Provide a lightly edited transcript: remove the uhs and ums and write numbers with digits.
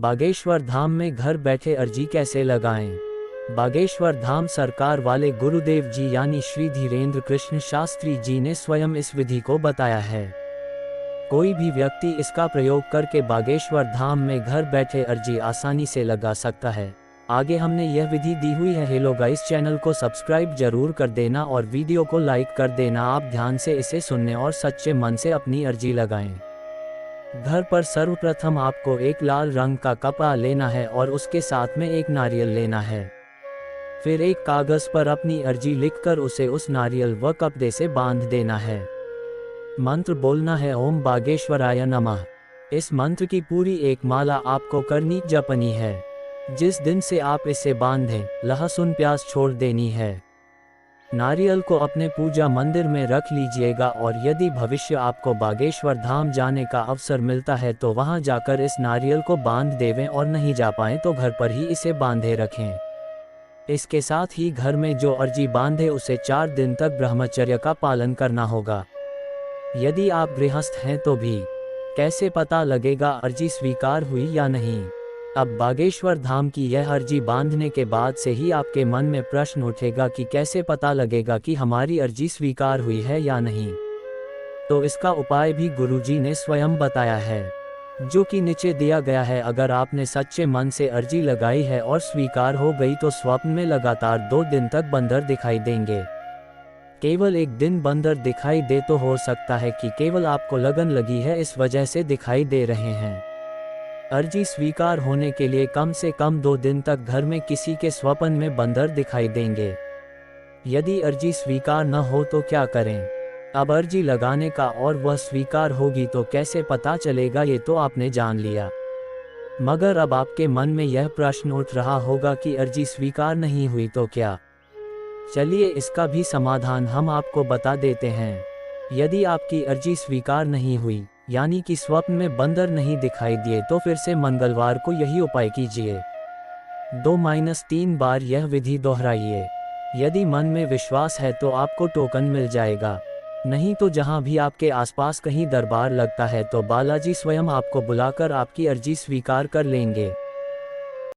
बागेश्वर धाम में घर बैठे अर्जी कैसे लगाएं? बागेश्वर धाम सरकार वाले गुरुदेव जी यानी श्री धीरेन्द्र कृष्ण शास्त्री जी ने स्वयं इस विधि को बताया है। कोई भी व्यक्ति इसका प्रयोग करके बागेश्वर धाम में घर बैठे अर्जी आसानी से लगा सकता है। आगे हमने यह विधि दी हुई है। हेलो गाइस, चैनल को सब्सक्राइब जरूर कर देना और वीडियो को लाइक कर देना। आप ध्यान से इसे सुनने और सच्चे मन से अपनी अर्जी लगाएं। घर पर सर्वप्रथम आपको एक लाल रंग का कपड़ा लेना है और उसके साथ में एक नारियल लेना है। फिर एक कागज पर अपनी अर्जी लिखकर उसे उस नारियल व कपड़े से बांध देना है। मंत्र बोलना है ओम बागेश्वराय नमः। इस मंत्र की पूरी एक माला आपको करनी जपनी है। जिस दिन से आप इसे बांधें, लहसुन प्याज छोड़ देनी है। नारियल को अपने पूजा मंदिर में रख लीजिएगा और यदि भविष्य आपको बागेश्वर धाम जाने का अवसर मिलता है तो वहां जाकर इस नारियल को बांध देवें और नहीं जा पाएं तो घर पर ही इसे बांधे रखें। इसके साथ ही घर में जो अर्जी बांधे उसे 4 दिन तक ब्रह्मचर्य का पालन करना होगा। यदि आप गृहस्थ हैं तो भी कैसे पता लगेगा अर्जी स्वीकार हुई या नहीं? अब बागेश्वर धाम की यह अर्जी बांधने के बाद से ही आपके मन में प्रश्न उठेगा कि कैसे पता लगेगा कि हमारी अर्जी स्वीकार हुई है या नहीं। तो इसका उपाय भी गुरुजी ने स्वयं बताया है, जो कि नीचे दिया गया है। अगर आपने सच्चे मन से अर्जी लगाई है और स्वीकार हो गई तो स्वप्न में लगातार 2 दिन तक बंदर दिखाई देंगे। केवल एक दिन बंदर दिखाई दे तो हो सकता है कि केवल आपको लगन लगी है, इस वजह से दिखाई दे रहे हैं। अर्जी स्वीकार होने के लिए कम से कम 2 दिन तक घर में किसी के स्वप्न में बंदर दिखाई देंगे। यदि अर्जी स्वीकार न हो तो क्या करें? अब अर्जी लगाने का और वह स्वीकार होगी तो कैसे पता चलेगा, ये तो आपने जान लिया। मगर अब आपके मन में यह प्रश्न उठ रहा होगा कि अर्जी स्वीकार नहीं हुई तो क्या? चलिए इसका भी समाधान हम आपको बता देते हैं। यदि आपकी अर्जी स्वीकार नहीं हुई, यानी कि स्वप्न में बंदर नहीं दिखाई दिए, तो फिर से मंगलवार को यही उपाय कीजिए। 2-3 बार यह विधि दोहराइए। यदि मन में विश्वास है तो आपको टोकन मिल जाएगा। नहीं तो जहां भी आपके आसपास कहीं दरबार लगता है तो बालाजी स्वयं आपको बुलाकर आपकी अर्जी स्वीकार कर लेंगे।